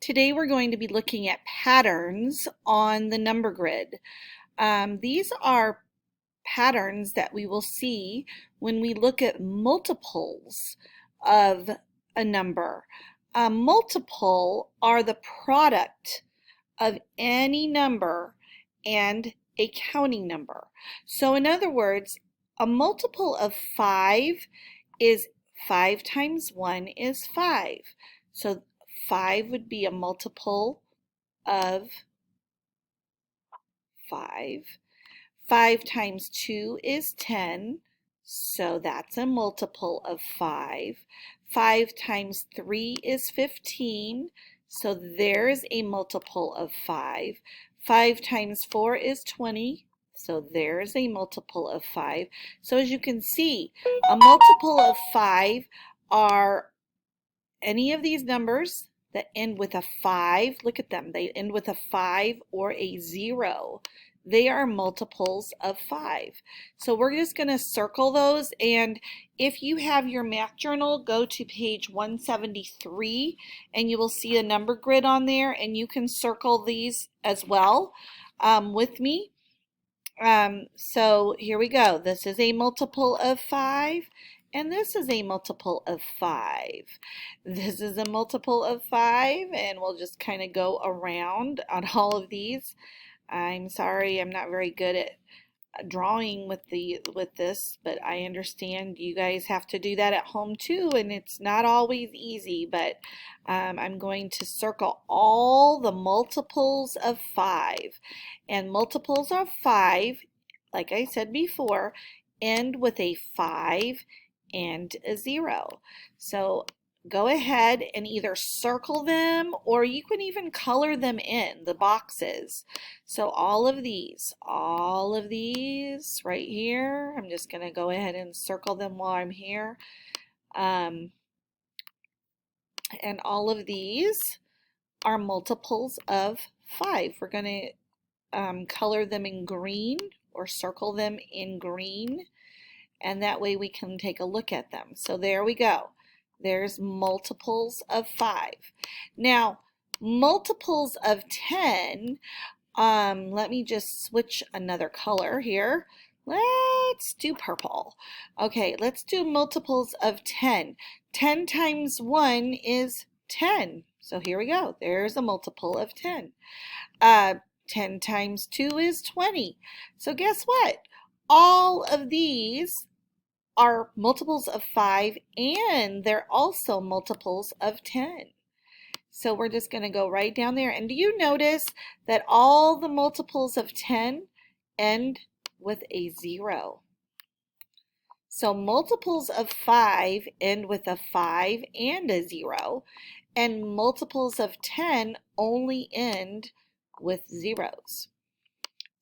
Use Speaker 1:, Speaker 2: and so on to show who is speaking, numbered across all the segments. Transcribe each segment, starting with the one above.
Speaker 1: Today we're going to be looking at patterns on the number grid. These are patterns that we will see when we look at multiples of a number. A multiple are the product of any number and a counting number. So in other words, a multiple of 5 is 5 times 1 is 5. So 5 would be a multiple of 5. 5 times 2 is 10, so that's a multiple of 5. 5 times 3 is 15, so there's a multiple of 5. 5 times 4 is 20, so there's a multiple of 5. So as you can see, a multiple of 5 are any of these numbers that end with a 5, look at them, they end with a 5 or a 0. They are multiples of 5. So we're just going to circle those, and if you have your math journal, go to page 173 and you will see a number grid on there, and you can circle these as well with me. So here we go. This is a multiple of 5. And this is a multiple of 5. This is a multiple of 5, and we'll just kind of go around on all of these. I'm sorry, I'm not very good at drawing with this, but I understand you guys have to do that at home too, and it's not always easy, but I'm going to circle all the multiples of 5. And multiples of 5, like I said before, end with a 5 and a 0. So go ahead and either circle them, or you can even color them in the boxes. So all of these right here, I'm just going to go ahead and circle them while I'm here. And all of these are multiples of 5. We're going to color them in green or circle them in green, and that way we can take a look at them. So there we go. There's multiples of 5. Now, multiples of 10, let me just switch another color here. Let's do purple. Okay, let's do multiples of 10. 10 times 1 is 10. So here we go. There's a multiple of 10. 10 times 2 is 20. So guess what? All of these are multiples of 5, and they're also multiples of 10. So we're just going to go right down there. And do you notice that all the multiples of 10 end with a 0? So multiples of 5 end with a 5 and a 0, and multiples of 10 only end with zeros.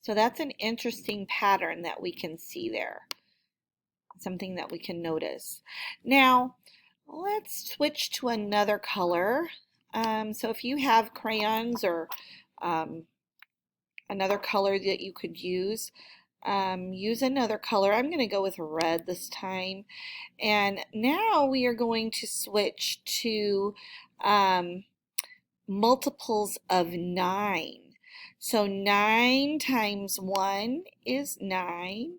Speaker 1: So that's an interesting pattern that we can see there. Something that we can notice. Now, let's switch to another color. So if you have crayons or another color that you could use another color. I'm going to go with red this time. And now we are going to switch to multiples of 9. So 9 times 1 is 9.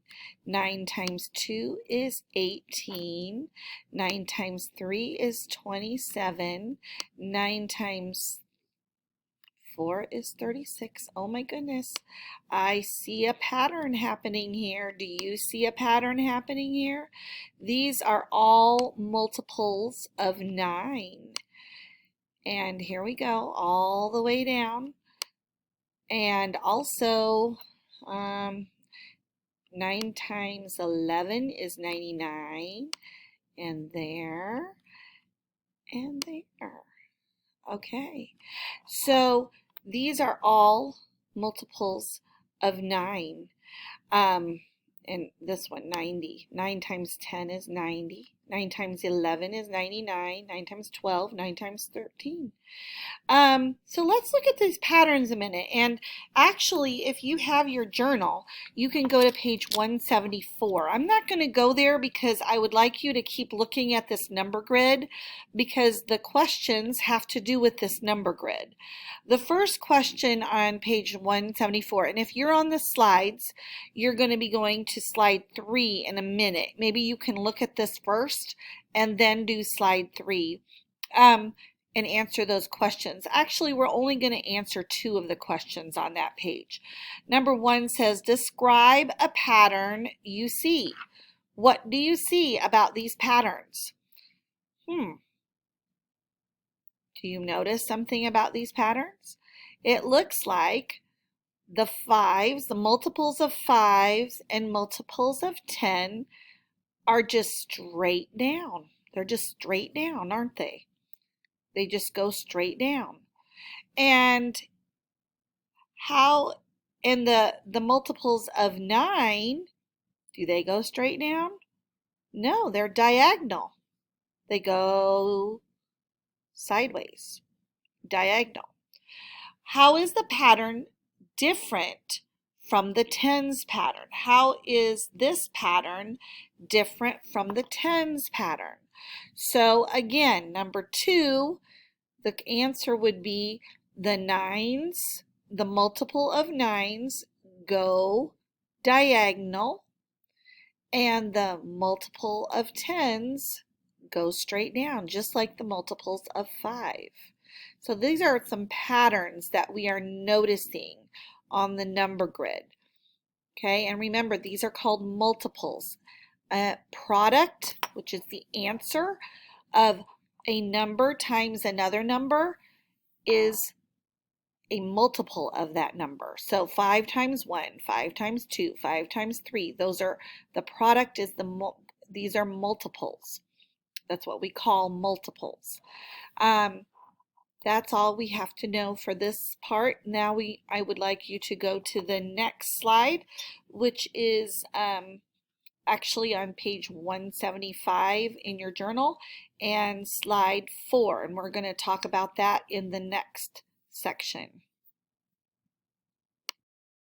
Speaker 1: 9 times 2 is 18. 9 times 3 is 27. 9 times 4 is 36. Oh my goodness. I see a pattern happening here. Do you see a pattern happening here? These are all multiples of 9. And here we go, all the way down. And also, 9 times 11 is 99. And there, and there. Okay, so these are all multiples of 9. And this one, 90. 9 times 10 is 90. 9 times 11 is 99. 9 times 12, 9 times 13. So let's look at these patterns a minute. And actually, if you have your journal, you can go to page 174. I'm not going to go there because I would like you to keep looking at this number grid because the questions have to do with this number grid. The first question on page 174, and if you're on the slides, you're going to be going to slide 3 in a minute. Maybe you can look at this first and then do slide 3. And answer those questions. Actually, we're only going to answer 2 of the questions on that page. Number 1 says, describe a pattern you see. What do you see about these patterns? Do you notice something about these patterns? It looks like the 5s, the multiples of 5s and multiples of 10 are just straight down. They're just straight down, aren't they? They just go straight down. And how in the multiples of 9, do they go straight down? No, they're diagonal. They go sideways, diagonal. How is the pattern different from the tens pattern? How is this pattern different from the tens pattern? So again, number 2, the answer would be the 9s, the multiple of 9s go diagonal, and the multiple of 10s go straight down, just like the multiples of 5. So these are some patterns that we are noticing on the number grid. Okay, and remember, these are called multiples. A product, which is the answer of a number times another number, is a multiple of that number. So 5 times 1, 5 times 2, 5 times 3, those are, the product is these are multiples. That's what we call multiples. That's all we have to know for this part. Now I would like you to go to the next slide, which is actually on page 175 in your journal, and slide 4, and we're going to talk about that in the next section.